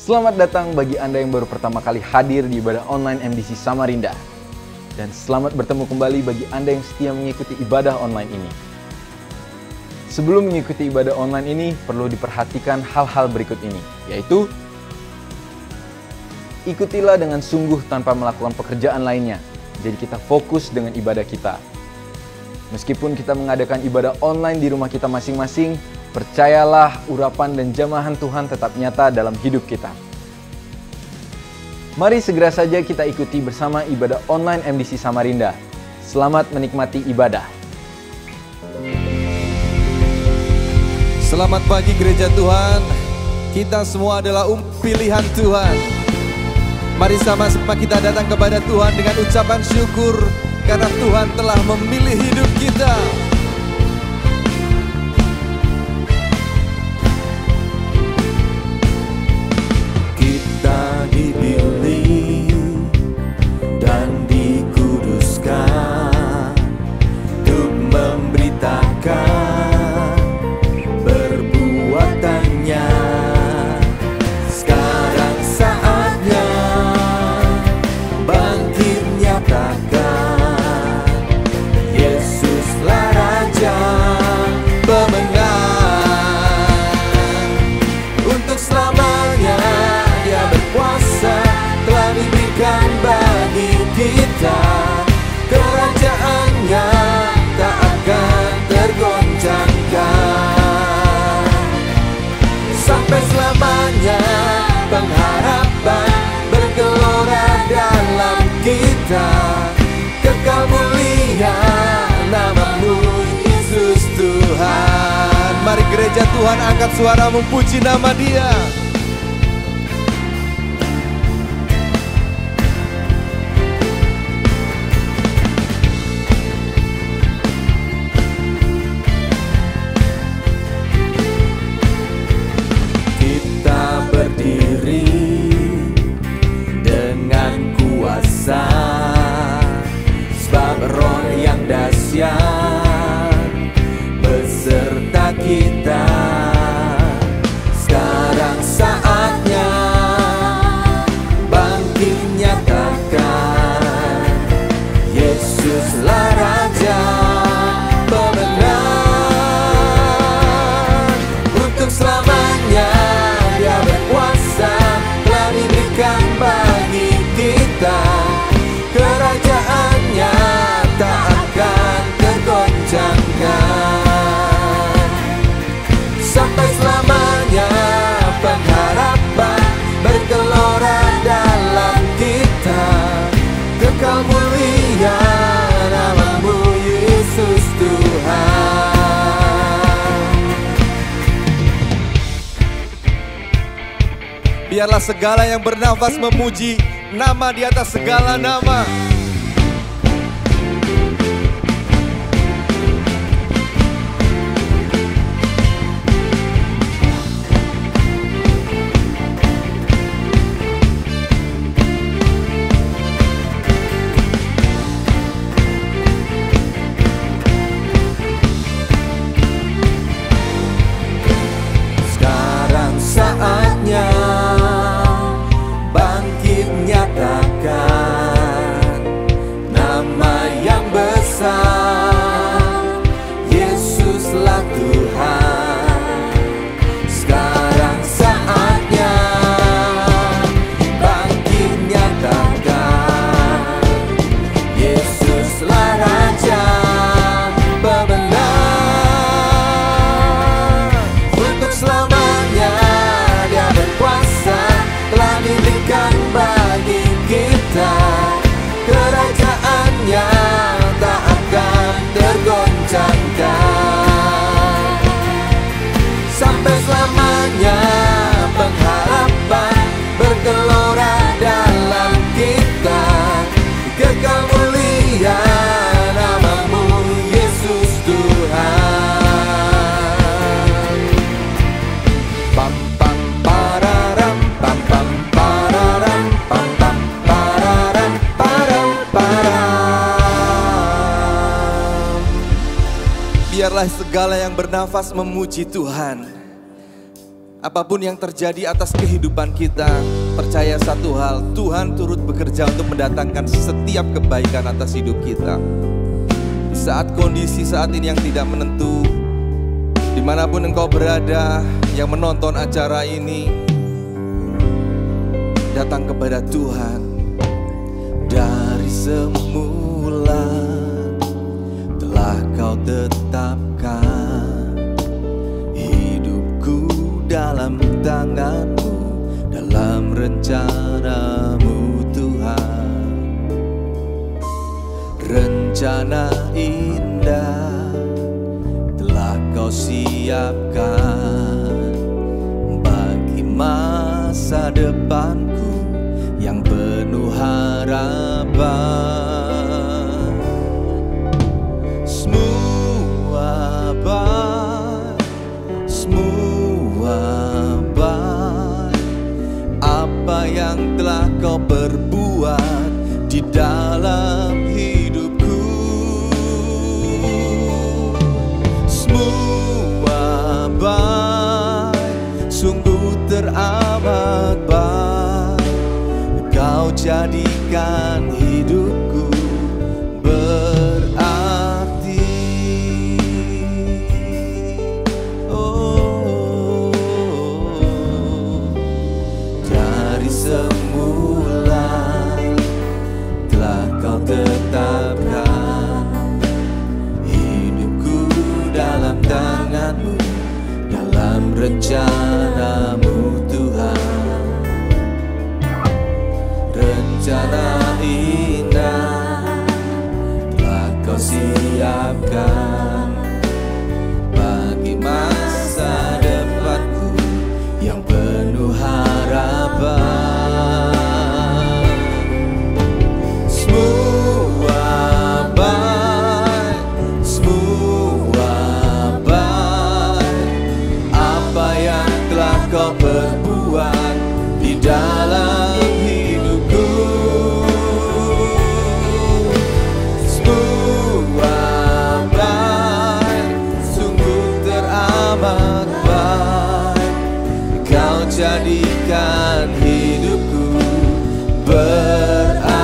Selamat datang bagi Anda yang baru pertama kali hadir di ibadah online MDC Samarinda. Dan selamat bertemu kembali bagi Anda yang setia mengikuti ibadah online ini. Sebelum mengikuti ibadah online ini, perlu diperhatikan hal-hal berikut ini, yaitu ikutilah dengan sungguh tanpa melakukan pekerjaan lainnya. Jadi kita fokus dengan ibadah kita. Meskipun kita mengadakan ibadah online di rumah kita masing-masing, percayalah urapan dan jamahan Tuhan tetap nyata dalam hidup kita. Mari segera saja kita ikuti bersama ibadah online MDC Samarinda. Selamat menikmati ibadah. Selamat pagi gereja Tuhan. Kita semua adalah pilihan Tuhan. Mari sama-sama kita datang kepada Tuhan dengan ucapan syukur karena Tuhan telah memilih hidup kita. Kita dipilih dan dikuduskan untuk memberitakan perbuatannya. Sekarang saatnya bangkit nyatakan, Yesuslah Raja pemenang. Untuk selamanya Dia berkuasa, telah diberikan bagi kita. Kerajaannya tak akan tergoncangkan. Sampai selamanya pengharapan bergelora dalam kita. Kekal mulia nama-Mu Yesus Tuhan. Mari gereja Tuhan angkat suara memuji nama Dia. Kita berdiri dengan kuasa, sebab Roh yang dahsyat beserta kita. Sekarang saatnya bangkit nyatakan, Yesuslah Raja pemenang. Untuk selamanya Dia berkuasa, telah diberikan bagi kita. Kerajaannya tak akan tergoncangkan. Sampai selamanya pengharapan bergelora dalam kita. Kekal mulia nama-Mu Yesus Tuhan. Biarlah segala yang bernafas memuji nama di atas segala nama. Sekarang saatnya bangkit nyatakan nama yang besar, Yesuslah Tuhan. Sekarang saatnya bangkit nyatakan, Yesuslah Raja pemenang. Untuk selamanya Dia berkuasa, telah diberikan bagi kita. Kerajaannya tak akan tergoncangkan. Sampai selamanya pengharapan bergelora dalam kita. Kekal mulia nama-Mu Yesus Tuhan. Pam pam pararam pam pam pararam pam pam pararam param param. Biarlah segala yang bernafas memuji Tuhan. apapun yang terjadi atas kehidupan kita, percaya satu hal, Tuhan turut bekerja untuk mendatangkan setiap kebaikan atas hidup kita. Di saat kondisi saat ini yang tidak menentu, dimanapun engkau berada yang menonton acara ini, datang kepada Tuhan. Dari semula telah kau tetapkan hidupku dalam tanganmu, dalam rencanamu Tuhan. Rencana indah telah kau siapkan bagi masa depanku yang penuh harapan. Semua baik apa yang telah kau perbuat di dalam hidupku. Semua baik, sungguh teramat baik. Kau jadikan hidupku berarti. Oh, dari semula telah kau tetapkan hidupku dalam tanganmu, dalam rencanamu Tuhan. Rencana indah telah kau siapkan bagi masa depanku yang penuh harapan. Semua baik apa yang telah kau perbuat di dalam jadikan hidupku berarti.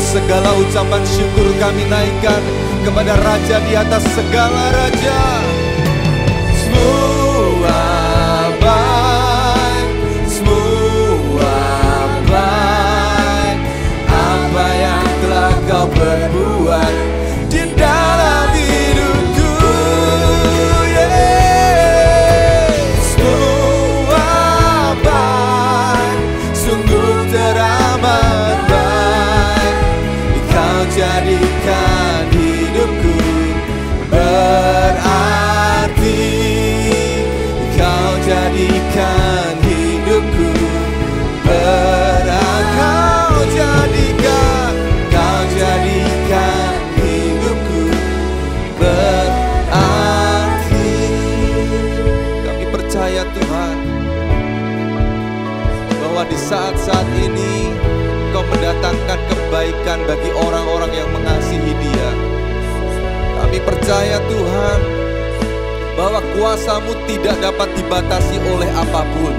Segala ucapan syukur kami naikkan kepada Raja di atas segala raja. Semua baik apa yang telah kau perbuat di dalam hidupku. Semua baik, sungguh teramat baik. Kau jadikan hidupku berarti. di saat-saat ini Engkau mendatangkan kebaikan bagi orang-orang yang mengasihi Dia. Kami percaya Tuhan bahwa kuasa-Mu tidak dapat dibatasi oleh apapun.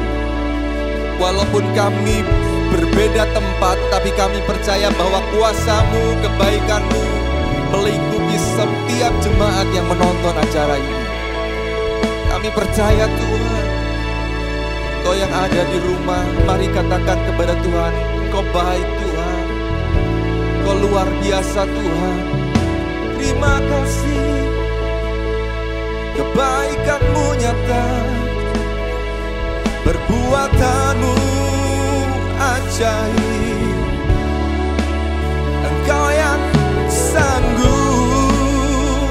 Walaupun kami berbeda tempat, tapi kami percaya bahwa kuasa-Mu, kebaikan-Mu melingkupi setiap jemaat yang menonton acara ini. Kami percaya Tuhan, Engkau yang ada di rumah, mari katakan kepada Tuhan, Engkau baik Tuhan, Engkau luar biasa Tuhan. Terima kasih, kebaikan-Mu nyata, perbuatan-Mu ajaib. Engkau yang sanggup,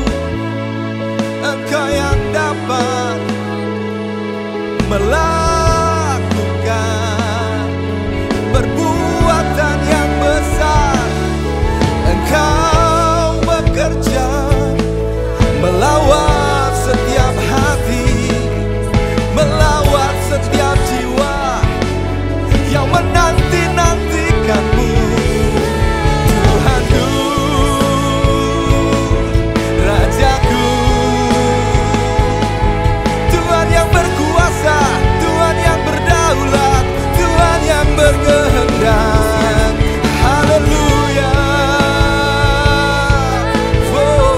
Engkau yang dapat melakukan perbuatan yang besar. Engkau bekerja melawat setiap hati, melawat setiap jiwa yang menanti-nantikan-Mu. Tuhanku, Rajaku, Tuhan yang berkuasa, Tuhan yang berdaulat, Tuhan yang berkehendak. Haleluya. Oh,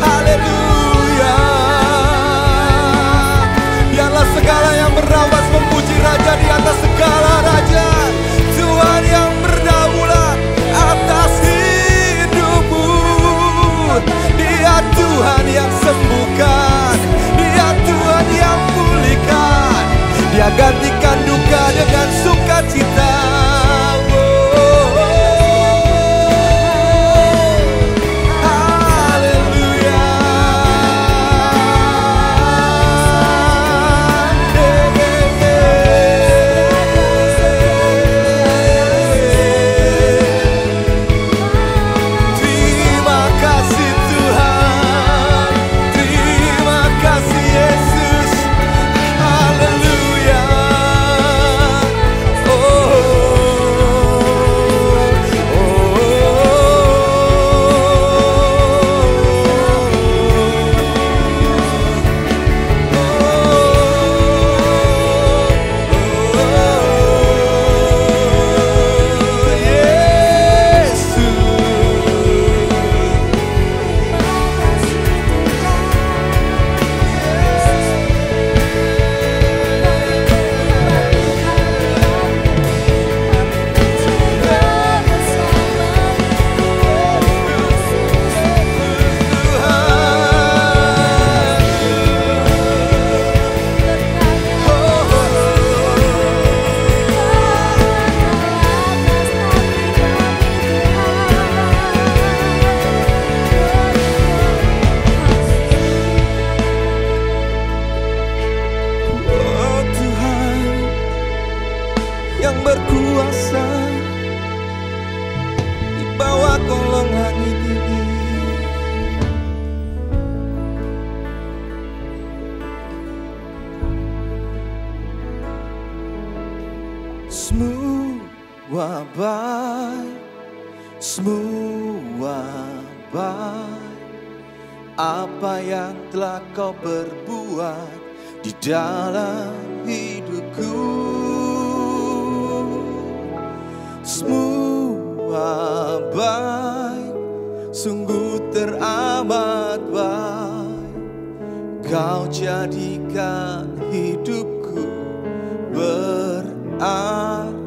haleluya. Biarlah segala yang merawat memuji Raja di atas segala raja. Tuhan yang berdaulat atas hidupmu. Dia Tuhan yang sembuhkan, Dia Tuhan yang pulihkan, Dia gantikan duka dengan sukacita. Haleluya. Terima kasih Tuhan, terima kasih Yesus. Haleluya. Yang berkuasa di bawah kolong langit ini. Semua baik, semua baik, apa yang telah Kau berbuat di dalam hidupku. Semua baik, sungguh teramat baik. Kau jadikan hidupku berarti.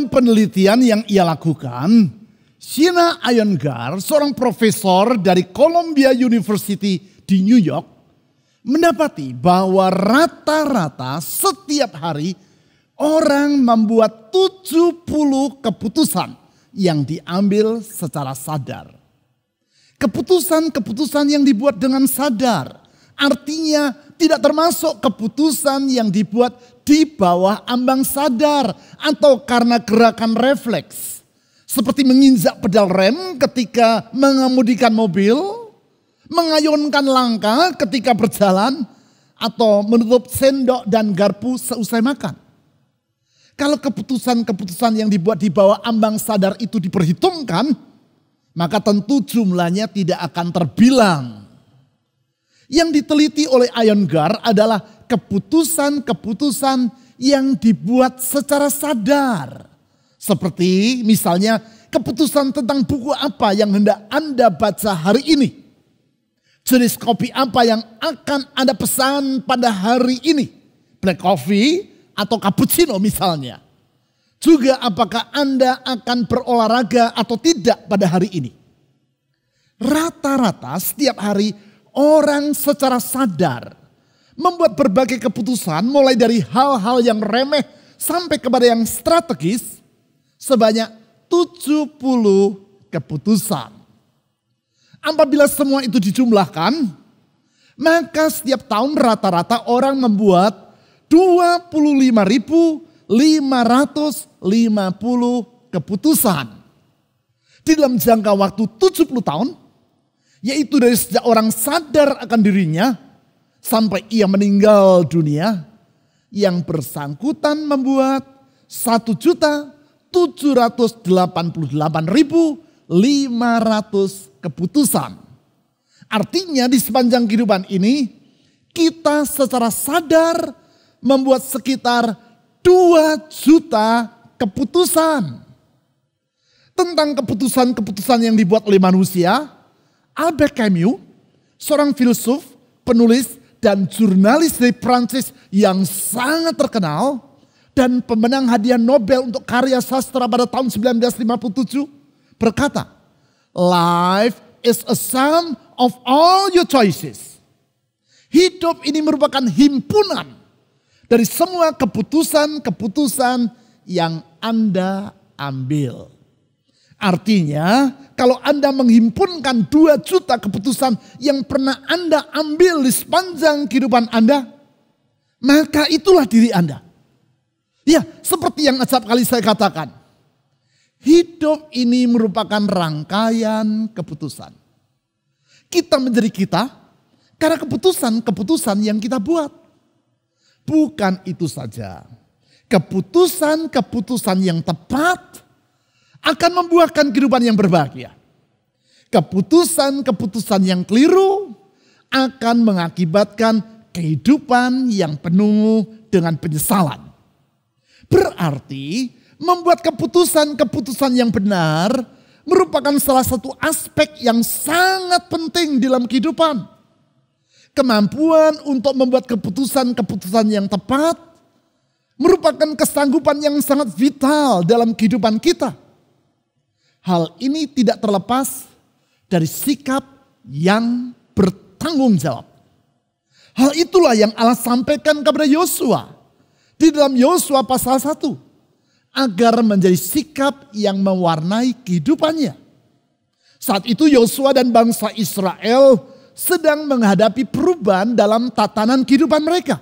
Dalam penelitian yang ia lakukan, Sheena Iyengar, seorang profesor dari Columbia University di New York, mendapati bahwa rata-rata setiap hari orang membuat 70 keputusan yang diambil secara sadar. Keputusan-keputusan yang dibuat dengan sadar, artinya tidak termasuk keputusan yang dibuat di bawah ambang sadar atau karena gerakan refleks. Seperti menginjak pedal rem ketika mengemudikan mobil, mengayunkan langkah ketika berjalan, atau menutup sendok dan garpu seusai makan. Kalau keputusan-keputusan yang dibuat di bawah ambang sadar itu diperhitungkan, maka tentu jumlahnya tidak akan terbilang. Yang diteliti oleh Iyengar adalah keputusan-keputusan yang dibuat secara sadar. Seperti misalnya keputusan tentang buku apa yang hendak Anda baca hari ini. Jenis kopi apa yang akan Anda pesan pada hari ini. Black coffee atau cappuccino misalnya. Juga apakah Anda akan berolahraga atau tidak pada hari ini. Rata-rata setiap hari orang secara sadar membuat berbagai keputusan mulai dari hal-hal yang remeh sampai kepada yang strategis sebanyak 70 keputusan. Apabila semua itu dijumlahkan, maka setiap tahun rata-rata orang membuat 25.550 keputusan. Di dalam jangka waktu 70 tahun, yaitu dari sejak orang sadar akan dirinya sampai ia meninggal dunia, yang bersangkutan membuat 1.788.500 keputusan. Artinya di sepanjang kehidupan ini kita secara sadar membuat sekitar 2 juta keputusan. Tentang keputusan-keputusan yang dibuat oleh manusia, Albert Camus, seorang filsuf, penulis, dan jurnalis dari Prancis yang sangat terkenal dan pemenang hadiah Nobel untuk karya sastra pada tahun 1957 berkata, "Life is a sum of all your choices." Hidup ini merupakan himpunan dari semua keputusan-keputusan yang Anda ambil. Artinya kalau Anda menghimpunkan 2 juta keputusan yang pernah Anda ambil di sepanjang kehidupan Anda, maka itulah diri Anda. Ya, seperti yang acap kali saya katakan, hidup ini merupakan rangkaian keputusan. Kita menjadi kita karena keputusan-keputusan yang kita buat. Bukan itu saja, keputusan-keputusan yang tepat akan membuahkan kehidupan yang berbahagia. Keputusan-keputusan yang keliru akan mengakibatkan kehidupan yang penuh dengan penyesalan. Berarti membuat keputusan-keputusan yang benar merupakan salah satu aspek yang sangat penting dalam kehidupan. Kemampuan untuk membuat keputusan-keputusan yang tepat merupakan kesanggupan yang sangat vital dalam kehidupan kita. Hal ini tidak terlepas dari sikap yang bertanggung jawab. Hal itulah yang Allah sampaikan kepada Yosua di dalam Yosua pasal 1. Agar menjadi sikap yang mewarnai kehidupannya. Saat itu Yosua dan bangsa Israel sedang menghadapi perubahan dalam tatanan kehidupan mereka.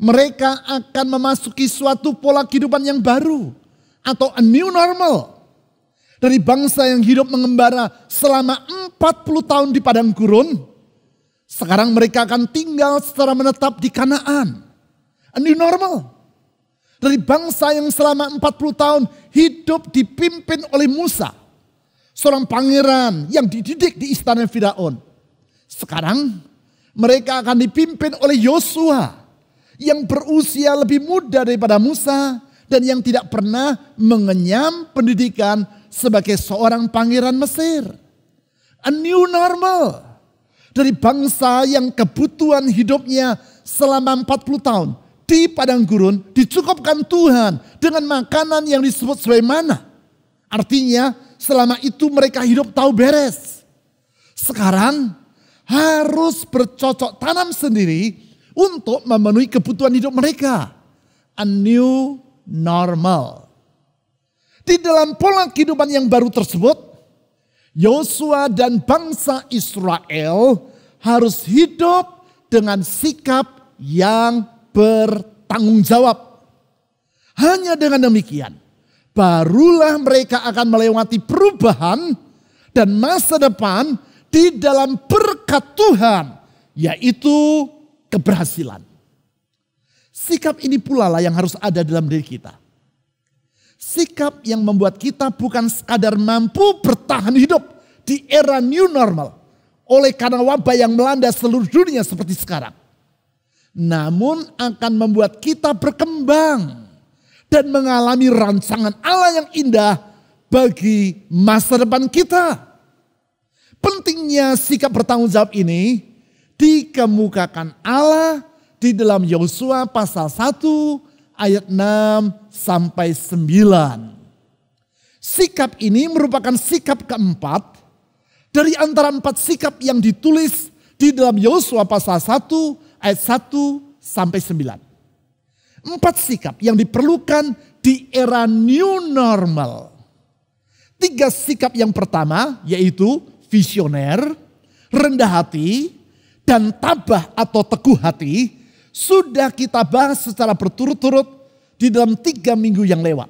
Mereka akan memasuki suatu pola kehidupan yang baru atau a new normal. Dari bangsa yang hidup mengembara selama 40 tahun di padang gurun, sekarang mereka akan tinggal secara menetap di Kanaan. A new normal. Dari bangsa yang selama 40 tahun hidup dipimpin oleh Musa, seorang pangeran yang dididik di istana Firaun. Sekarang mereka akan dipimpin oleh Yosua yang berusia lebih muda daripada Musa dan yang tidak pernah mengenyam pendidikan sebagai seorang pangeran Mesir. A new normal. Dari bangsa yang kebutuhan hidupnya selama 40 tahun di padang gurun dicukupkan Tuhan dengan makanan yang disebut sebagai mana. Artinya selama itu mereka hidup tahu beres. Sekarang harus bercocok tanam sendiri untuk memenuhi kebutuhan hidup mereka. A new normal. Di dalam pola kehidupan yang baru tersebut, Yosua dan bangsa Israel harus hidup dengan sikap yang bertanggung jawab. Hanya dengan demikian, barulah mereka akan melewati perubahan dan masa depan di dalam berkat Tuhan, yaitu keberhasilan. Sikap ini pula lah yang harus ada dalam diri kita. Sikap yang membuat kita bukan sekadar mampu bertahan hidup di era new normal oleh karena wabah yang melanda seluruh dunia seperti sekarang. Namun akan membuat kita berkembang dan mengalami rancangan Allah yang indah bagi masa depan kita. Pentingnya sikap bertanggung jawab ini dikemukakan Allah di dalam Yosua pasal 1 ayat 6 sampai 9. Sikap ini merupakan sikap keempat dari antara 4 sikap yang ditulis di dalam Yosua pasal 1 ayat 1 sampai 9. 4 sikap yang diperlukan di era new normal. 3 sikap yang pertama yaitu visioner, rendah hati, dan tabah atau teguh hati sudah kita bahas secara berturut-turut di dalam 3 minggu yang lewat.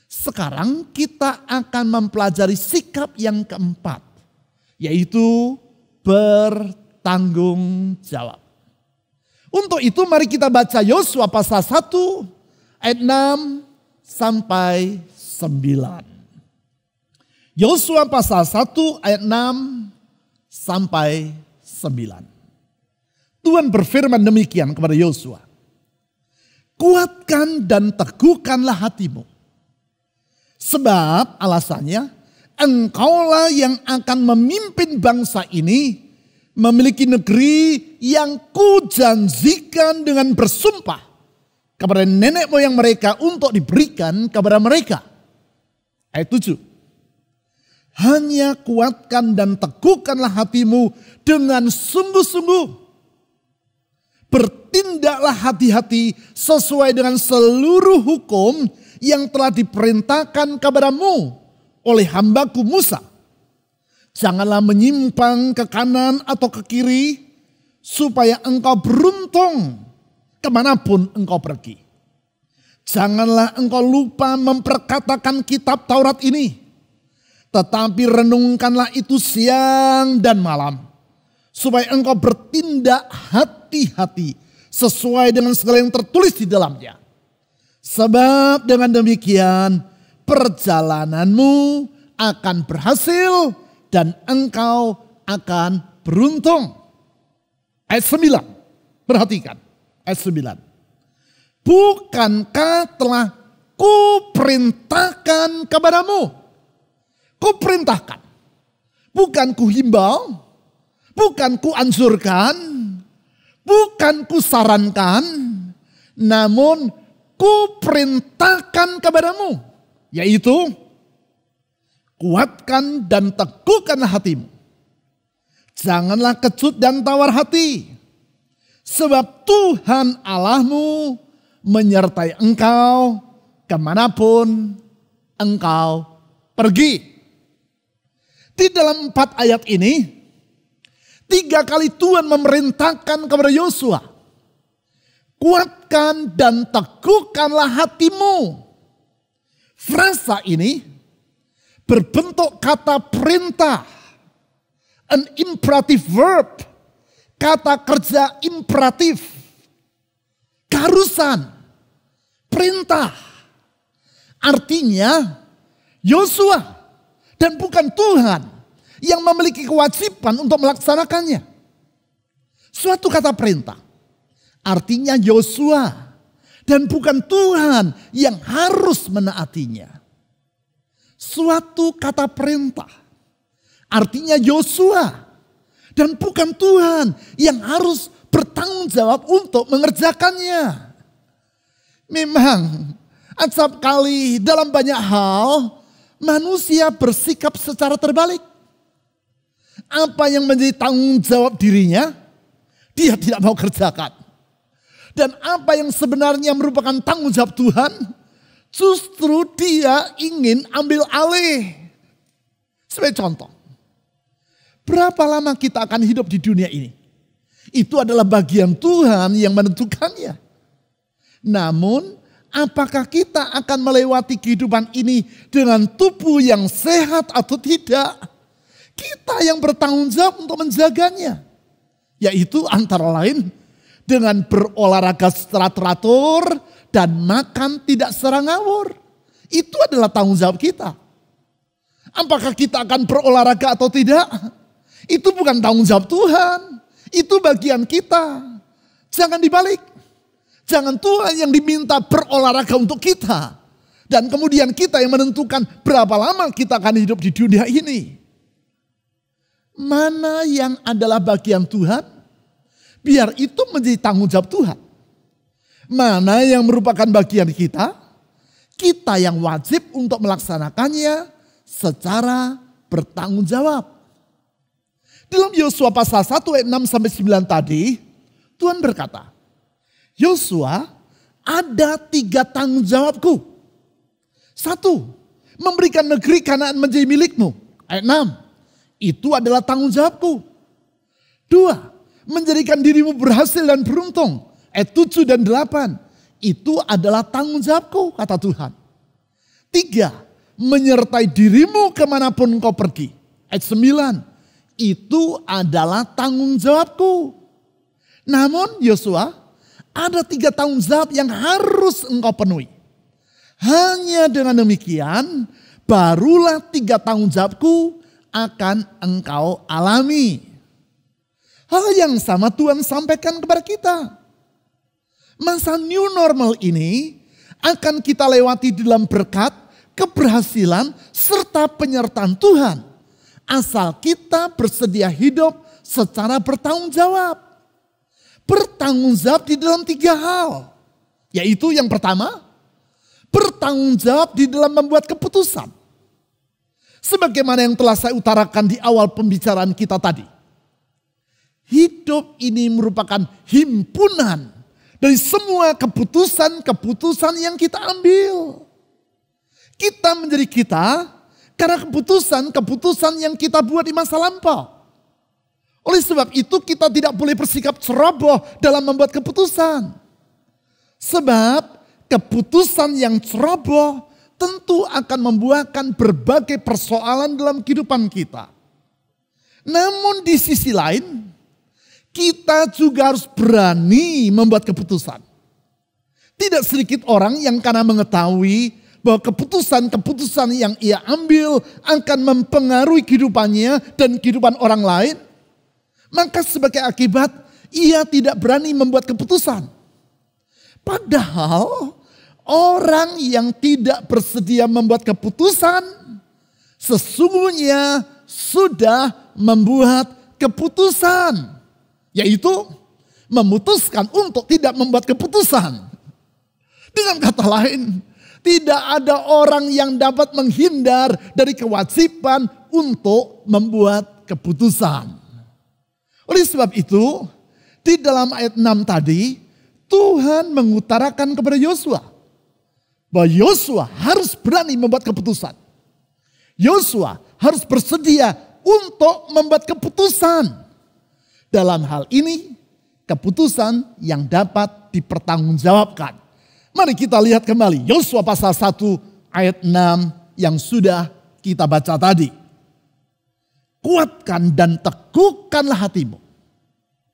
Sekarang kita akan mempelajari sikap yang keempat, yaitu bertanggung jawab. Untuk itu mari kita baca Yosua pasal 1 ayat 6 sampai 9. Yosua pasal 1 ayat 6 sampai 9. Tuhan berfirman demikian kepada Yosua. Kuatkan dan teguhkanlah hatimu. Sebab alasannya engkaulah yang akan memimpin bangsa ini memiliki negeri yang kujanjikan dengan bersumpah kepada nenek moyang mereka untuk diberikan kepada mereka. Ayat 7. Hanya kuatkan dan teguhkanlah hatimu dengan sungguh-sungguh. Bertindaklah hati-hati sesuai dengan seluruh hukum yang telah diperintahkan kepadamu oleh hambaku Musa. Janganlah menyimpang ke kanan atau ke kiri supaya engkau beruntung kemanapun engkau pergi. Janganlah engkau lupa memperkatakan kitab Taurat ini, tetapi renungkanlah itu siang dan malam, supaya engkau bertindak hati-hati sesuai dengan segala yang tertulis di dalamnya. Sebab dengan demikian perjalananmu akan berhasil dan engkau akan beruntung. Ayat 9, perhatikan ayat 9. Bukankah telah kuperintahkan kepadamu? Kuperintahkan, bukan kuhimbau, bukan kuanjurkan, bukan kusarankan, namun kuperintahkan kepadamu, yaitu kuatkan dan teguhkanlah hatimu. Janganlah kecut dan tawar hati, sebab Tuhan Allahmu menyertai engkau kemanapun engkau pergi. Di dalam 4 ayat ini, 3 kali Tuhan memerintahkan kepada Yosua, kuatkan dan teguhkanlah hatimu. Frasa ini berbentuk kata perintah, an imperative verb, kata kerja imperatif, keharusan, perintah. Artinya Yosua dan bukan Tuhan yang memiliki kewajiban untuk melaksanakannya. Suatu kata perintah. Artinya Yosua dan bukan Tuhan yang harus menaatinya. Suatu kata perintah. Artinya Yosua dan bukan Tuhan yang harus bertindak bertanggung jawab untuk mengerjakannya. Memang acap kali dalam banyak hal manusia bersikap secara terbalik. Apa yang menjadi tanggung jawab dirinya, dia tidak mau kerjakan. Dan apa yang sebenarnya merupakan tanggung jawab Tuhan, justru dia ingin ambil alih. Sebagai contoh, berapa lama kita akan hidup di dunia ini? Itu adalah bagian Tuhan yang menentukannya. Namun, apakah kita akan melewati kehidupan ini dengan tubuh yang sehat atau tidak? Kita yang bertanggung jawab untuk menjaganya. Yaitu antara lain dengan berolahraga secara teratur dan makan tidak secara ngawur. Itu adalah tanggung jawab kita. Apakah kita akan berolahraga atau tidak? Itu bukan tanggung jawab Tuhan. Itu bagian kita. Jangan dibalik. Jangan Tuhan yang diminta berolahraga untuk kita. Dan kemudian kita yang menentukan berapa lama kita akan hidup di dunia ini. Mana yang adalah bagian Tuhan, biar itu menjadi tanggung jawab Tuhan. Mana yang merupakan bagian kita yang wajib untuk melaksanakannya secara bertanggung jawab. Dalam Yosua pasal 1 ayat 6-9 tadi, Tuhan berkata, Yosua, ada 3 tanggung jawabku. 1, memberikan negeri Kanaan menjadi milikmu. Ayat 6. Itu adalah tanggung jawabku. 2, menjadikan dirimu berhasil dan beruntung. Ayat 7 dan 8. Itu adalah tanggung jawabku, kata Tuhan. 3, menyertai dirimu kemanapun kau pergi. Ayat 9. Itu adalah tanggung jawabku. Namun Yosua, ada 3 tanggung jawab yang harus engkau penuhi. Hanya dengan demikian, barulah 3 tanggung jawabku akan engkau alami. Hal yang sama Tuhan sampaikan kepada kita. Masa new normal ini akan kita lewati dalam berkat, keberhasilan, serta penyertaan Tuhan. Asal kita bersedia hidup secara bertanggung jawab. Bertanggung jawab di dalam 3 hal. Yaitu yang pertama, bertanggung jawab di dalam membuat keputusan. Sebagaimana yang telah saya utarakan di awal pembicaraan kita tadi. Hidup ini merupakan himpunan dari semua keputusan-keputusan yang kita ambil. Kita menjadi kita karena keputusan-keputusan yang kita buat di masa lampau. Oleh sebab itu kita tidak boleh bersikap ceroboh dalam membuat keputusan. Sebab keputusan yang ceroboh tentu akan membuahkan berbagai persoalan dalam kehidupan kita. Namun di sisi lain, kita juga harus berani membuat keputusan. Tidak sedikit orang yang karena mengetahui bahwa keputusan-keputusan yang ia ambil akan mempengaruhi kehidupannya dan kehidupan orang lain. Maka sebagai akibat, ia tidak berani membuat keputusan. Padahal orang yang tidak bersedia membuat keputusan, sesungguhnya sudah membuat keputusan. Yaitu memutuskan untuk tidak membuat keputusan. Dengan kata lain, tidak ada orang yang dapat menghindar dari kewajiban untuk membuat keputusan. Oleh sebab itu, di dalam ayat 6 tadi, Tuhan mengutarakan kepada Yosua bahwa Yosua harus berani membuat keputusan. Yosua harus bersedia untuk membuat keputusan. Dalam hal ini, keputusan yang dapat dipertanggungjawabkan. Mari kita lihat kembali Yosua pasal 1 ayat 6 yang sudah kita baca tadi. Kuatkan dan teguhkanlah hatimu.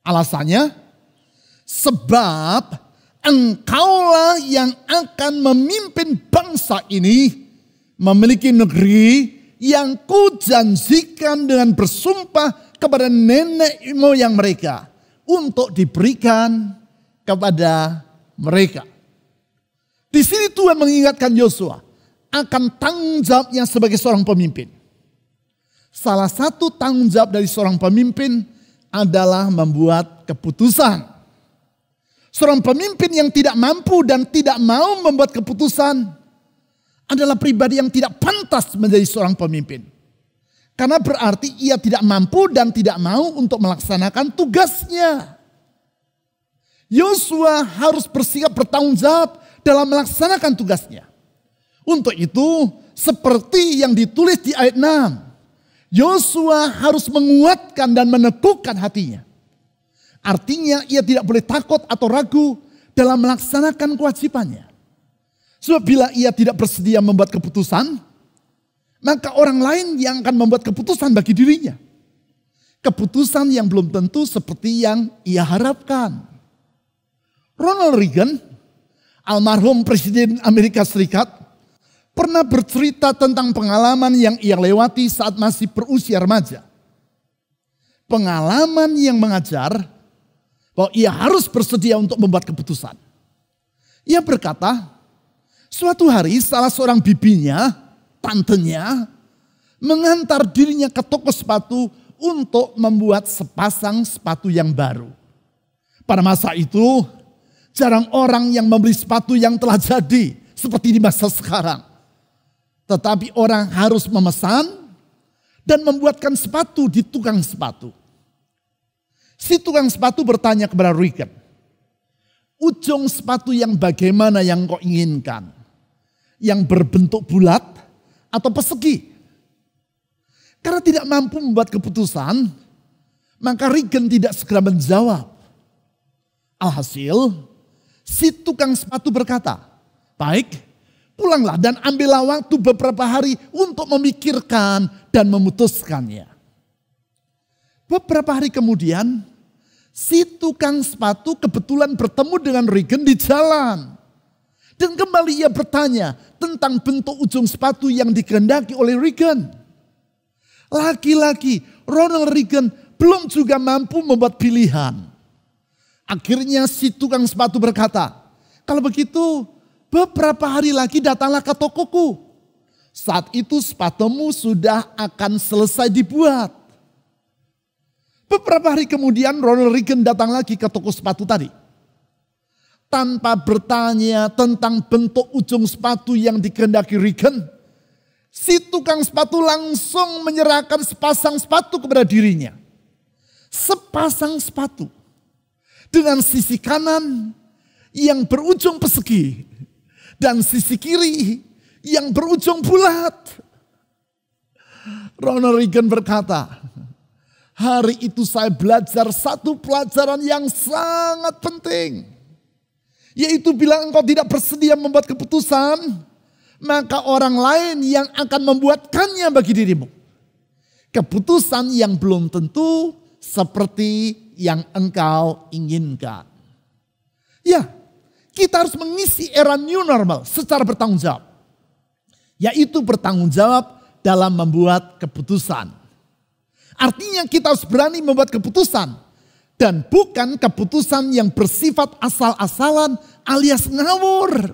Alasannya, sebab engkaulah yang akan memimpin bangsa ini memiliki negeri yang kujanjikan dengan bersumpah kepada nenek moyang mereka untuk diberikan kepada mereka. Di sini Tuhan mengingatkan Yosua akan tanggung jawabnya sebagai seorang pemimpin. Salah satu tanggung jawab dari seorang pemimpin adalah membuat keputusan. Seorang pemimpin yang tidak mampu dan tidak mau membuat keputusan adalah pribadi yang tidak pantas menjadi seorang pemimpin. Karena berarti ia tidak mampu dan tidak mau untuk melaksanakan tugasnya. Yosua harus bersikap bertanggung jawab dalam melaksanakan tugasnya. Untuk itu, seperti yang ditulis di ayat 6, Yosua harus menguatkan dan meneguhkan hatinya. Artinya ia tidak boleh takut atau ragu dalam melaksanakan kewajibannya. Sebab bila ia tidak bersedia membuat keputusan, maka orang lain yang akan membuat keputusan bagi dirinya. Keputusan yang belum tentu seperti yang ia harapkan. Ronald Reagan, almarhum Presiden Amerika Serikat, pernah bercerita tentang pengalaman yang ia lewati saat masih berusia remaja. Pengalaman yang mengajar bahwa ia harus bersedia untuk membuat keputusan. Ia berkata, suatu hari salah seorang bibinya, tantenya, mengantar dirinya ke toko sepatu untuk membuat sepasang sepatu yang baru. Pada masa itu, jarang orang yang membeli sepatu yang telah jadi seperti di masa sekarang. Tetapi orang harus memesan dan membuatkan sepatu di tukang sepatu. Si tukang sepatu bertanya kepada Reagan, ujung sepatu yang bagaimana yang kau inginkan? Yang berbentuk bulat atau persegi? Karena tidak mampu membuat keputusan, maka Reagan tidak segera menjawab. Alhasil, si tukang sepatu berkata, baik, pulanglah dan ambillah waktu beberapa hari untuk memikirkan dan memutuskannya. Beberapa hari kemudian, si tukang sepatu kebetulan bertemu dengan Reagan di jalan. Dan kembali ia bertanya tentang bentuk ujung sepatu yang dikehendaki oleh Reagan. Lagi-lagi Ronald Reagan belum juga mampu membuat pilihan. Akhirnya si tukang sepatu berkata, kalau begitu beberapa hari lagi datanglah ke tokoku. Saat itu sepatumu sudah akan selesai dibuat. Beberapa hari kemudian Ronald Reagan datang lagi ke toko sepatu tadi. Tanpa bertanya tentang bentuk ujung sepatu yang dikehendaki Reagan, si tukang sepatu langsung menyerahkan sepasang sepatu kepada dirinya. Sepasang sepatu dengan sisi kanan yang berujung persegi dan sisi kiri yang berujung bulat. Ronald Reagan berkata, hari itu saya belajar satu pelajaran yang sangat penting. Yaitu bila engkau tidak bersedia membuat keputusan, maka orang lain yang akan membuatkannya bagi dirimu. Keputusan yang belum tentu seperti yang engkau inginkan. Ya, kita harus mengisi era new normal secara bertanggung jawab. Yaitu bertanggung jawab dalam membuat keputusan. Artinya kita harus berani membuat keputusan. Dan bukan keputusan yang bersifat asal-asalan alias ngawur.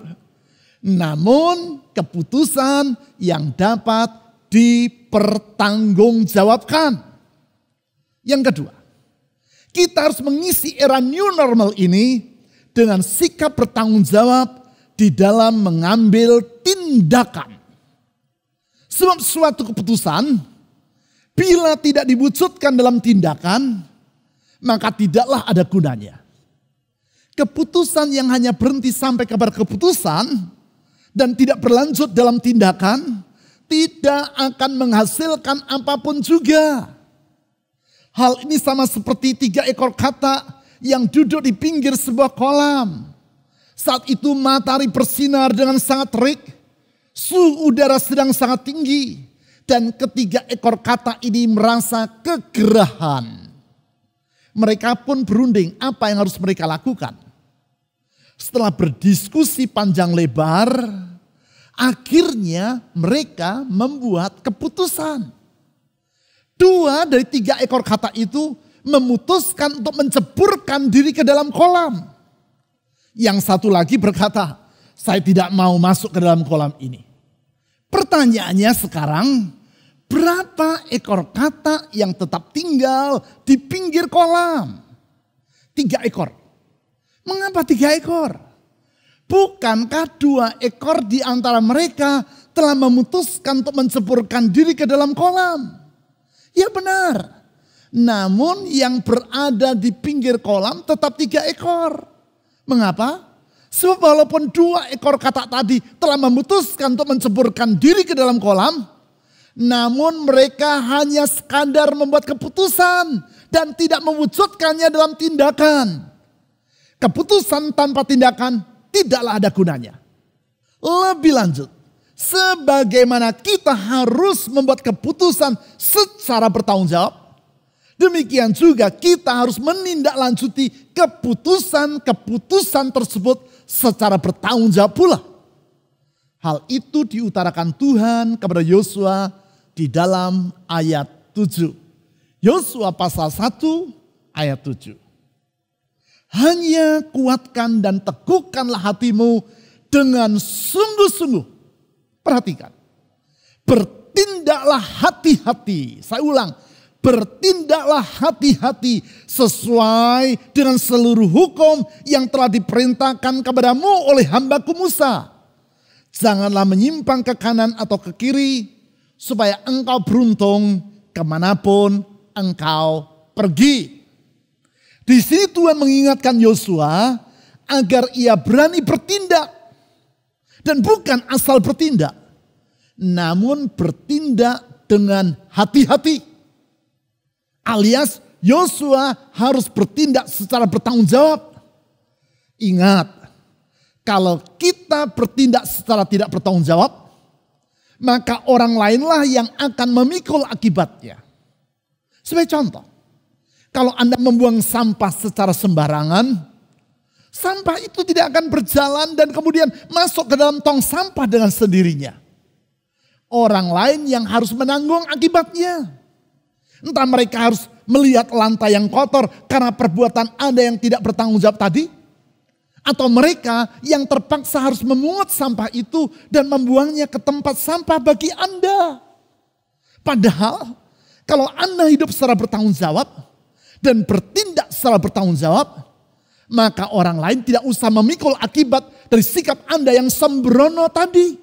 Namun keputusan yang dapat dipertanggungjawabkan. Yang kedua, kita harus mengisi era new normal ini dengan sikap bertanggung jawab di dalam mengambil tindakan. Sebab suatu keputusan bila tidak diwujudkan dalam tindakan, maka tidaklah ada gunanya. Keputusan yang hanya berhenti sampai kabar keputusan dan tidak berlanjut dalam tindakan tidak akan menghasilkan apapun juga. Hal ini sama seperti 3 ekor katak yang duduk di pinggir sebuah kolam. Saat itu matahari bersinar dengan sangat terik, suhu udara sedang sangat tinggi, dan ketiga ekor katak ini merasa kegerahan. Mereka pun berunding apa yang harus mereka lakukan. Setelah berdiskusi panjang lebar, akhirnya mereka membuat keputusan. 2 dari 3 ekor katak itu memutuskan untuk menceburkan diri ke dalam kolam. Yang satu lagi berkata, saya tidak mau masuk ke dalam kolam ini. Pertanyaannya sekarang, berapa ekor katak yang tetap tinggal di pinggir kolam? 3 ekor. Mengapa 3 ekor? Bukankah 2 ekor di antara mereka telah memutuskan untuk menceburkan diri ke dalam kolam? Ya benar. Namun yang berada di pinggir kolam tetap 3 ekor. Mengapa? Sebab walaupun 2 ekor katak tadi telah memutuskan untuk menceburkan diri ke dalam kolam, namun mereka hanya sekadar membuat keputusan dan tidak mewujudkannya dalam tindakan. Keputusan tanpa tindakan tidaklah ada gunanya. Lebih lanjut, sebagaimana kita harus membuat keputusan secara bertanggung jawab, demikian juga kita harus menindaklanjuti keputusan-keputusan tersebut secara bertanggung jawab pula. Hal itu diutarakan Tuhan kepada Yosua di dalam ayat 7. Yosua pasal 1 ayat 7. Hanya kuatkan dan teguhkanlah hatimu dengan sungguh-sungguh. Perhatikan. Bertindaklah hati-hati. Saya ulang. Bertindaklah hati-hati sesuai dengan seluruh hukum yang telah diperintahkan kepadamu oleh hambaku Musa. Janganlah menyimpang ke kanan atau ke kiri, supaya engkau beruntung kemanapun engkau pergi. Di sini Tuhan mengingatkan Yosua agar ia berani bertindak. Dan bukan asal bertindak, namun bertindak dengan hati-hati. Alias Yosua harus bertindak secara bertanggung jawab. Ingat, kalau kita bertindak secara tidak bertanggung jawab, maka orang lainlah yang akan memikul akibatnya. Sebagai contoh, kalau Anda membuang sampah secara sembarangan, sampah itu tidak akan berjalan dan kemudian masuk ke dalam tong sampah dengan sendirinya. Orang lain yang harus menanggung akibatnya. Entah mereka harus melihat lantai yang kotor karena perbuatan Anda yang tidak bertanggung jawab tadi. Atau mereka yang terpaksa harus memungut sampah itu dan membuangnya ke tempat sampah bagi Anda. Padahal kalau Anda hidup secara bertanggung jawab dan bertindak secara bertanggung jawab, maka orang lain tidak usah memikul akibat dari sikap Anda yang sembrono tadi.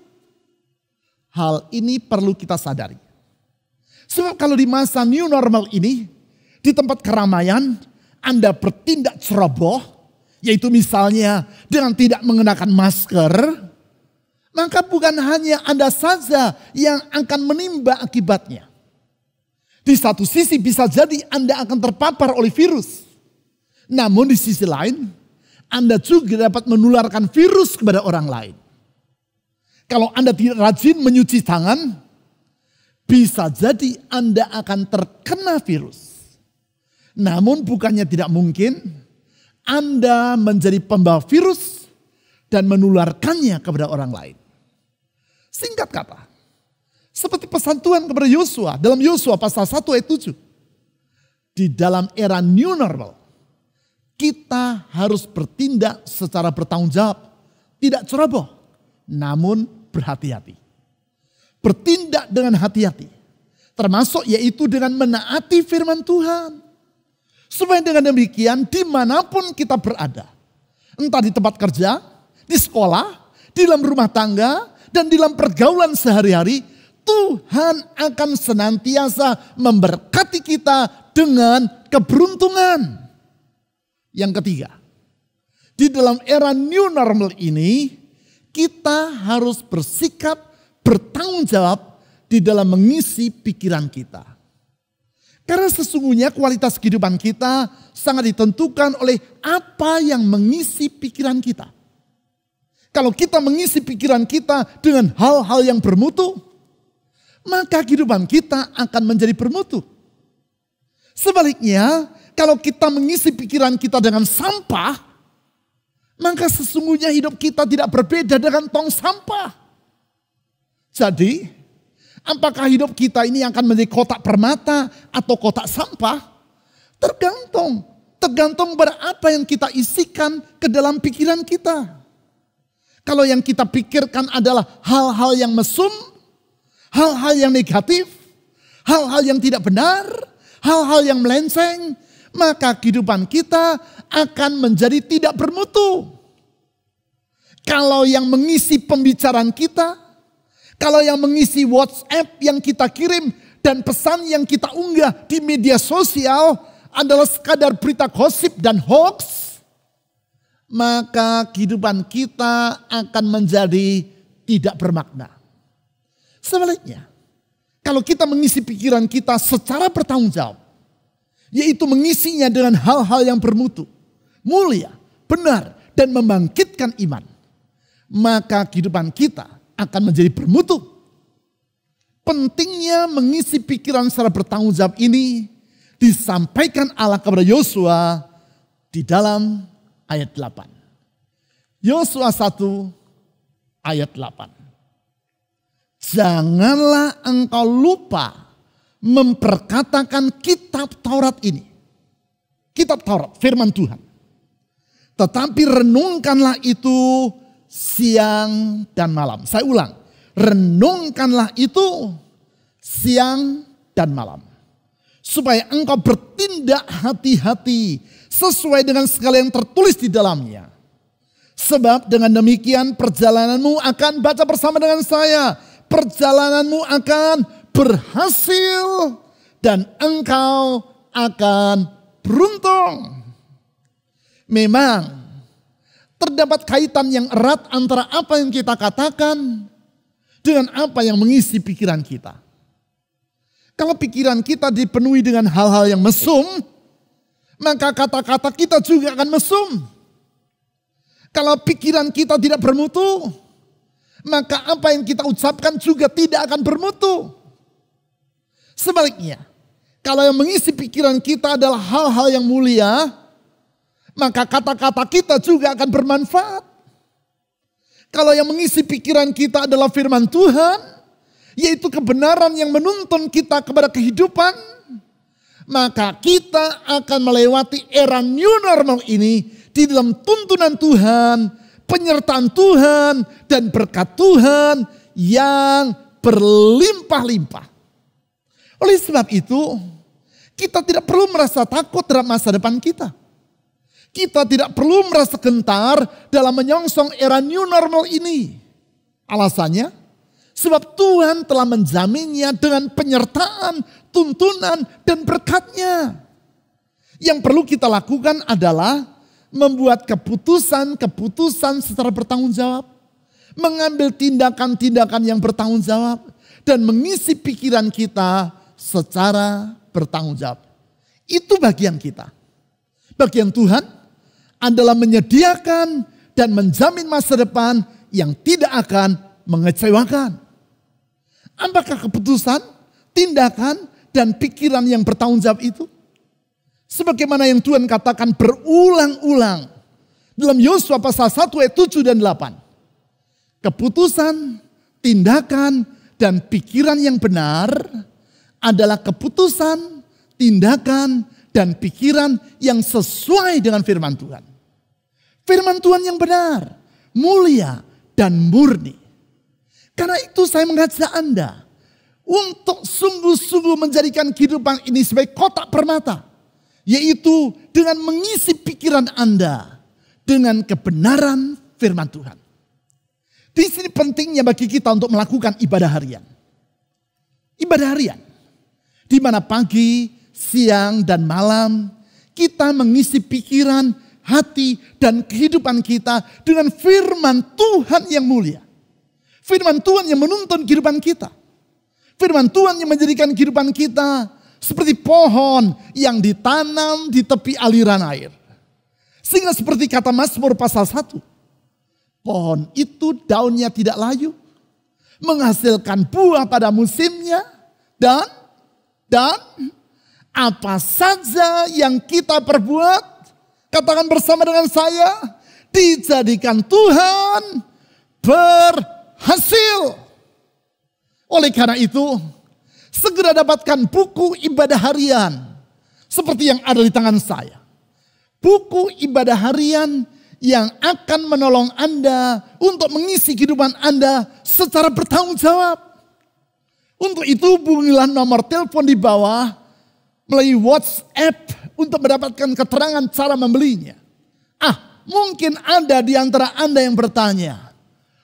Hal ini perlu kita sadari. Sebab kalau di masa new normal ini, di tempat keramaian, Anda bertindak ceroboh, yaitu misalnya dengan tidak mengenakan masker, maka bukan hanya Anda saja yang akan menimba akibatnya. Di satu sisi bisa jadi Anda akan terpapar oleh virus. Namun di sisi lain, Anda juga dapat menularkan virus kepada orang lain. Kalau Anda tidak rajin menyuci tangan, bisa jadi Anda akan terkena virus. Namun bukannya tidak mungkin Anda menjadi pembawa virus dan menularkannya kepada orang lain. Singkat kata, seperti pesan Tuhan kepada Yosua dalam Yosua pasal 1 ayat 7. Di dalam era new normal, kita harus bertindak secara bertanggung jawab. Tidak ceroboh, namun berhati-hati. Bertindak dengan hati-hati. Termasuk yaitu dengan menaati firman Tuhan. Supaya dengan demikian dimanapun kita berada. Entah di tempat kerja, di sekolah, di dalam rumah tangga, dan di dalam pergaulan sehari-hari. Tuhan akan senantiasa memberkati kita dengan keberuntungan. Yang ketiga, di dalam era new normal ini, kita harus bersikap bertanggung jawab di dalam mengisi pikiran kita. Karena sesungguhnya kualitas kehidupan kita sangat ditentukan oleh apa yang mengisi pikiran kita. Kalau kita mengisi pikiran kita dengan hal-hal yang bermutu, maka kehidupan kita akan menjadi bermutu. Sebaliknya, kalau kita mengisi pikiran kita dengan sampah, maka sesungguhnya hidup kita tidak berbeda dengan tong sampah. Jadi, apakah hidup kita ini akan menjadi kotak permata atau kotak sampah? Tergantung pada apa yang kita isikan ke dalam pikiran kita. Kalau yang kita pikirkan adalah hal-hal yang mesum, hal-hal yang negatif, hal-hal yang tidak benar, hal-hal yang melenceng, maka kehidupan kita akan menjadi tidak bermutu. Kalau yang mengisi pembicaraan kita, kalau yang mengisi WhatsApp yang kita kirim dan pesan yang kita unggah di media sosial adalah sekadar berita gosip dan hoax, maka kehidupan kita akan menjadi tidak bermakna. Sebaliknya, kalau kita mengisi pikiran kita secara bertanggung jawab, yaitu mengisinya dengan hal-hal yang bermutu, mulia, benar, dan membangkitkan iman, maka kehidupan kita akan menjadi bermutu. Pentingnya mengisi pikiran secara bertanggung jawab ini disampaikan Allah kepada Yosua di dalam ayat 8. Yosua 1 ayat 8. Janganlah engkau lupa memperkatakan kitab Taurat ini. Kitab Taurat, firman Tuhan. Tetapi renungkanlah itu siang dan malam. Saya ulang, renungkanlah itu siang dan malam. Supaya engkau bertindak hati-hati sesuai dengan segala yang tertulis di dalamnya. Sebab dengan demikian perjalananmu akan, baca bersama dengan saya, perjalananmu akan berhasil dan engkau akan beruntung. Memang terdapat kaitan yang erat antara apa yang kita katakan dengan apa yang mengisi pikiran kita. Kalau pikiran kita dipenuhi dengan hal-hal yang mesum, maka kata-kata kita juga akan mesum. Kalau pikiran kita tidak bermutu, maka apa yang kita ucapkan juga tidak akan bermutu. Sebaliknya, kalau yang mengisi pikiran kita adalah hal-hal yang mulia, maka kata-kata kita juga akan bermanfaat. Kalau yang mengisi pikiran kita adalah firman Tuhan, yaitu kebenaran yang menuntun kita kepada kehidupan, maka kita akan melewati era new normal ini di dalam tuntunan Tuhan, penyertaan Tuhan, dan berkat Tuhan yang berlimpah-limpah. Oleh sebab itu, kita tidak perlu merasa takut terhadap masa depan kita. Kita tidak perlu merasa gentar dalam menyongsong era new normal ini. Alasannya, sebab Tuhan telah menjaminnya dengan penyertaan, tuntunan, dan berkatnya. Yang perlu kita lakukan adalah membuat keputusan-keputusan secara bertanggung jawab. Mengambil tindakan-tindakan yang bertanggung jawab. Dan mengisi pikiran kita secara bertanggung jawab. Itu bagian kita. Bagian Tuhan adalah menyediakan dan menjamin masa depan yang tidak akan mengecewakan. Apakah keputusan, tindakan, dan pikiran yang bertanggung jawab itu? Sebagaimana yang Tuhan katakan berulang-ulang dalam Yosua pasal 1 ayat 7 dan 8. Keputusan, tindakan, dan pikiran yang benar adalah keputusan, tindakan, dan pikiran yang sesuai dengan firman Tuhan. Firman Tuhan yang benar, mulia, dan murni. Karena itu saya mengajak Anda untuk sungguh-sungguh menjadikan kehidupan ini sebagai kotak permata. Yaitu dengan mengisi pikiran Anda dengan kebenaran firman Tuhan. Di sini pentingnya bagi kita untuk melakukan ibadah harian. Ibadah harian. Di mana pagi, siang, dan malam kita mengisi pikiran, hati, dan kehidupan kita dengan firman Tuhan yang mulia. Firman Tuhan yang menuntun kehidupan kita. Firman Tuhan yang menjadikan kehidupan kita seperti pohon yang ditanam di tepi aliran air. Sehingga seperti kata Mazmur pasal 1. Pohon itu daunnya tidak layu. Menghasilkan buah pada musimnya. Dan apa saja yang kita perbuat, katakan bersama dengan saya, dijadikan Tuhan berhasil. Oleh karena itu, segera dapatkan buku ibadah harian seperti yang ada di tangan saya. Buku ibadah harian yang akan menolong Anda untuk mengisi kehidupan Anda secara bertanggung jawab. Untuk itu hubungilah nomor telepon di bawah melalui WhatsApp untuk mendapatkan keterangan cara membelinya. Mungkin ada di antara Anda yang bertanya,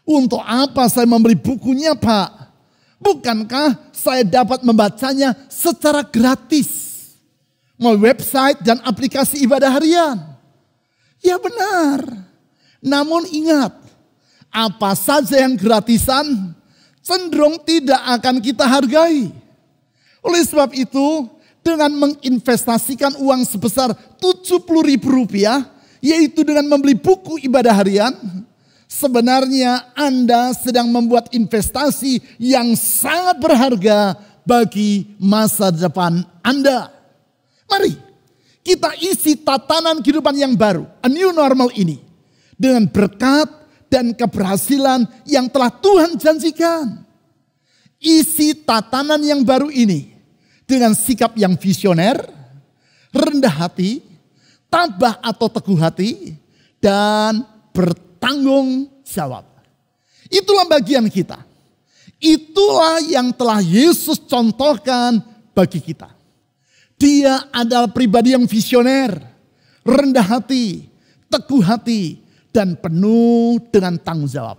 untuk apa saya membeli bukunya, Pak? Bukankah saya dapat membacanya secara gratis melalui website dan aplikasi ibadah harian? Ya benar. Namun ingat, apa saja yang gratisan cenderung tidak akan kita hargai. Oleh sebab itu, dengan menginvestasikan uang sebesar Rp70.000, yaitu dengan membeli buku ibadah harian, sebenarnya Anda sedang membuat investasi yang sangat berharga bagi masa depan Anda. Mari kita isi tatanan kehidupan yang baru, a new normal ini, dengan berkat dan keberhasilan yang telah Tuhan janjikan. Isi tatanan yang baru ini dengan sikap yang visioner, rendah hati, tabah atau teguh hati, dan bertanggung jawab. Itulah bagian kita. Itulah yang telah Yesus contohkan bagi kita. Dia adalah pribadi yang visioner, rendah hati, teguh hati, dan penuh dengan tanggung jawab.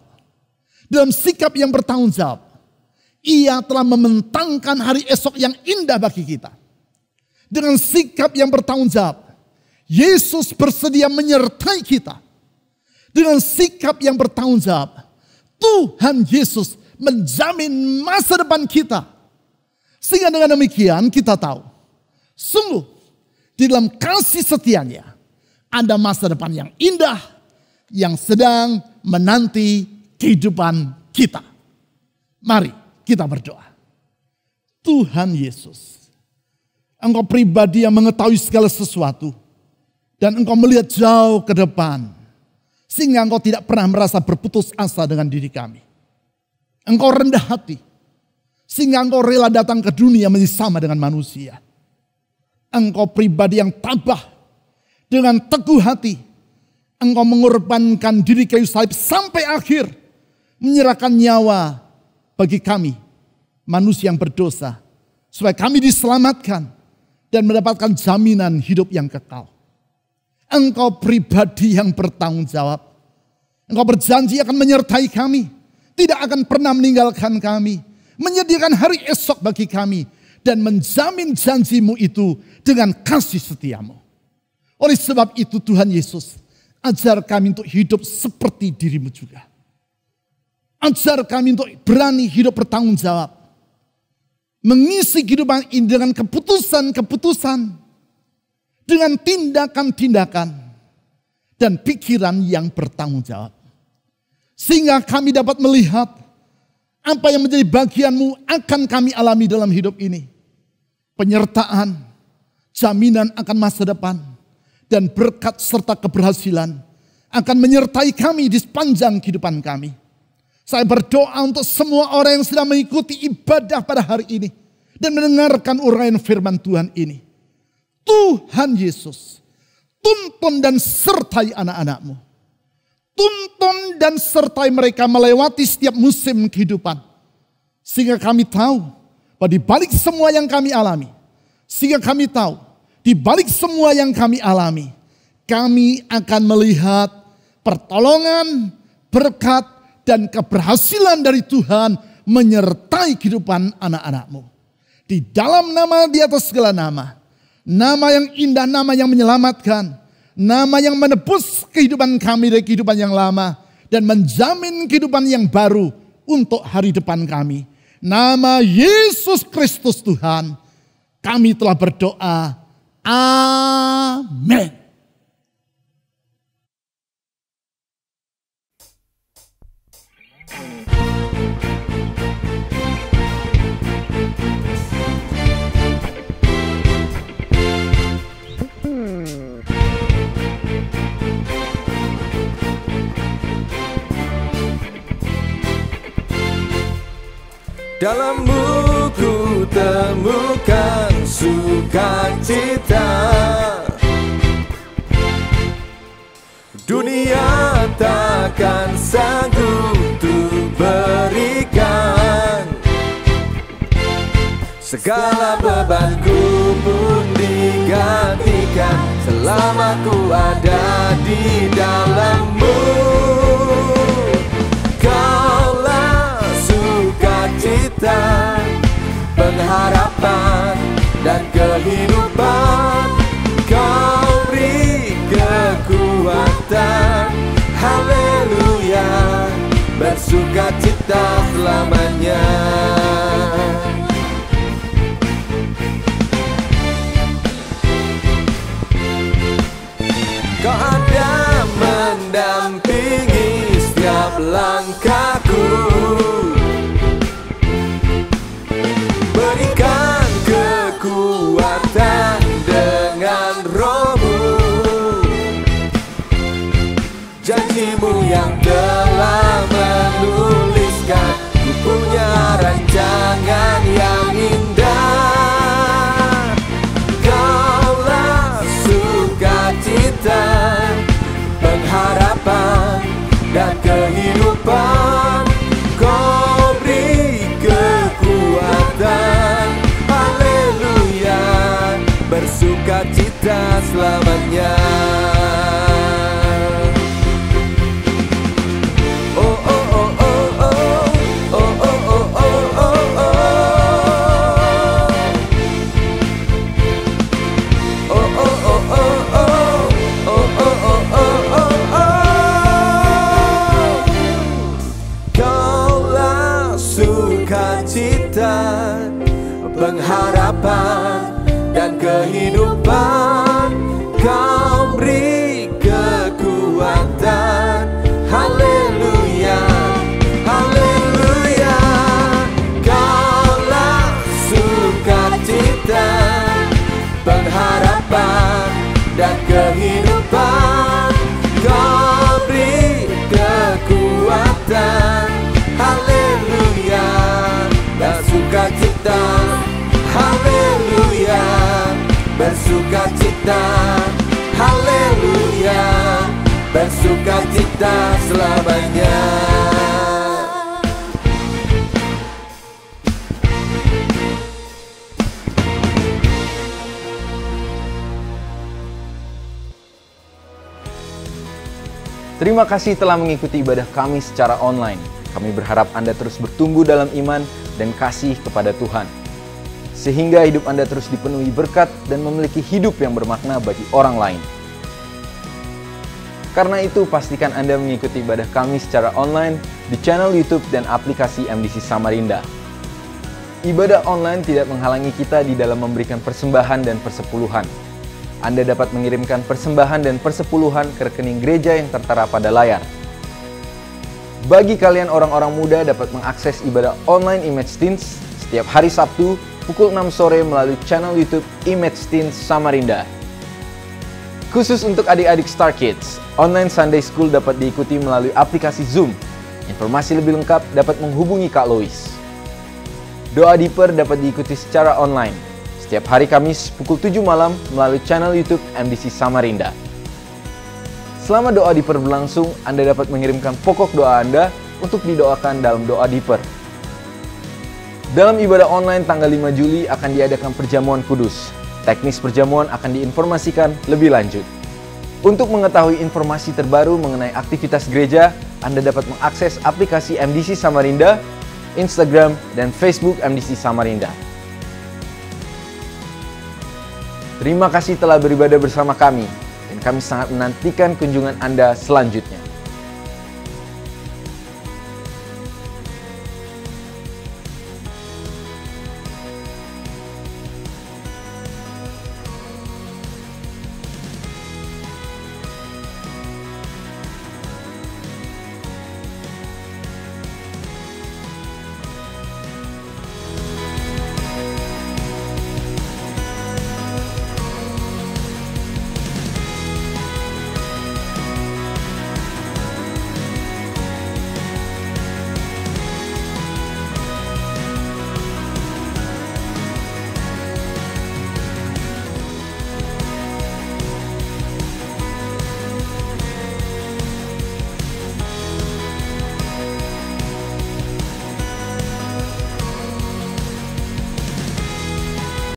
Dalam sikap yang bertanggung jawab, ia telah membentangkan hari esok yang indah bagi kita. Dengan sikap yang bertanggung jawab, Yesus bersedia menyertai kita. Dengan sikap yang bertanggung jawab, Tuhan Yesus menjamin masa depan kita. Sehingga dengan demikian kita tahu, sungguh di dalam kasih setianya ada masa depan yang indah yang sedang menanti kehidupan kita. Mari kita berdoa. Tuhan Yesus, Engkau pribadi yang mengetahui segala sesuatu dan Engkau melihat jauh ke depan sehingga Engkau tidak pernah merasa berputus asa dengan diri kami. Engkau rendah hati sehingga Engkau rela datang ke dunia menjadi sama dengan manusia. Engkau pribadi yang tabah dengan teguh hati. Engkau mengorbankan diri kayu salib sampai akhir, menyerahkan nyawa bagi kami, manusia yang berdosa, supaya kami diselamatkan dan mendapatkan jaminan hidup yang kekal. Engkau pribadi yang bertanggung jawab. Engkau berjanji akan menyertai kami, tidak akan pernah meninggalkan kami, menyediakan hari esok bagi kami, dan menjamin janjimu itu dengan kasih setiamu. Oleh sebab itu Tuhan Yesus, ajar kami untuk hidup seperti dirimu juga. Ajar kami untuk berani hidup bertanggung jawab. Mengisi kehidupan ini dengan keputusan-keputusan. Dengan tindakan-tindakan. Dan pikiran yang bertanggung jawab. Sehingga kami dapat melihat apa yang menjadi bagianmu akan kami alami dalam hidup ini. Penyertaan, jaminan akan masa depan, dan berkat serta keberhasilan akan menyertai kami di sepanjang kehidupan kami. Saya berdoa untuk semua orang yang sedang mengikuti ibadah pada hari ini dan mendengarkan uraian firman Tuhan ini. Tuhan Yesus, tuntun dan sertai anak-anak-Mu. Tuntun dan sertai mereka melewati setiap musim kehidupan. Sehingga kami tahu bahwa di balik semua yang kami alami, sehingga kami tahu di balik semua yang kami alami, kami akan melihat pertolongan, berkat, dan keberhasilan dari Tuhan menyertai kehidupan anak-anak-Mu. Di dalam nama di atas segala nama, nama yang indah, nama yang menyelamatkan, nama yang menebus kehidupan kami dari kehidupan yang lama, dan menjamin kehidupan yang baru untuk hari depan kami. Nama Yesus Kristus Tuhan, kami telah berdoa. Amin. Dalammu ku temukan sukacita. Dunia takkan sanggup untuk berikan. Segala bebanku pun digantikan. selama ku ada di dalam-Mu. Kaulah sukacita, pengharapan dan kehidupan. Kau beri kekuatan, haleluya, bersukacita selamanya. Kau ada mendampingi setiap langkahku, berikan kekuatan dengan Roh-Mu. Janji-Mu yang telah menuliskan, ku punya rancangan yang indah. Kaulah sukacita, pengharapan dan kehidupan. Kau beri kekuatan, haleluya, bersukacita selamanya. Sukacita, pengharapan dan kehidupan. Kau beri kekuatan, haleluya, haleluya. Kaulah sukacita, pengharapan dan kehidupan. Kau beri kekuatan, haleluya, bersukacita, haleluya, bersukacita, haleluya, bersukacita selamanya. Terima kasih telah mengikuti ibadah kami secara online. Kami berharap Anda terus bertumbuh dalam iman dan kasih kepada Tuhan, sehingga hidup Anda terus dipenuhi berkat dan memiliki hidup yang bermakna bagi orang lain. Karena itu, pastikan Anda mengikuti ibadah kami secara online di channel YouTube dan aplikasi MDC Samarinda. Ibadah online tidak menghalangi kita di dalam memberikan persembahan dan persepuluhan. Anda dapat mengirimkan persembahan dan persepuluhan ke rekening gereja yang tertera pada layar. Bagi kalian orang-orang muda dapat mengakses ibadah online Image Teens setiap hari Sabtu pukul 6 sore melalui channel YouTube Image Teens Samarinda. Khusus untuk adik-adik Star Kids, online Sunday School dapat diikuti melalui aplikasi Zoom. Informasi lebih lengkap dapat menghubungi Kak Lois. Doa Deeper dapat diikuti secara online setiap hari Kamis pukul 7 malam melalui channel YouTube MDC Samarinda. Selama Doa Deeper berlangsung, Anda dapat mengirimkan pokok doa Anda untuk didoakan dalam Doa Deeper. Dalam ibadah online tanggal 5 Juli akan diadakan perjamuan kudus. Teknis perjamuan akan diinformasikan lebih lanjut. Untuk mengetahui informasi terbaru mengenai aktivitas gereja, Anda dapat mengakses aplikasi MDC Samarinda, Instagram, dan Facebook MDC Samarinda. Terima kasih telah beribadah bersama kami, dan kami sangat menantikan kunjungan Anda selanjutnya.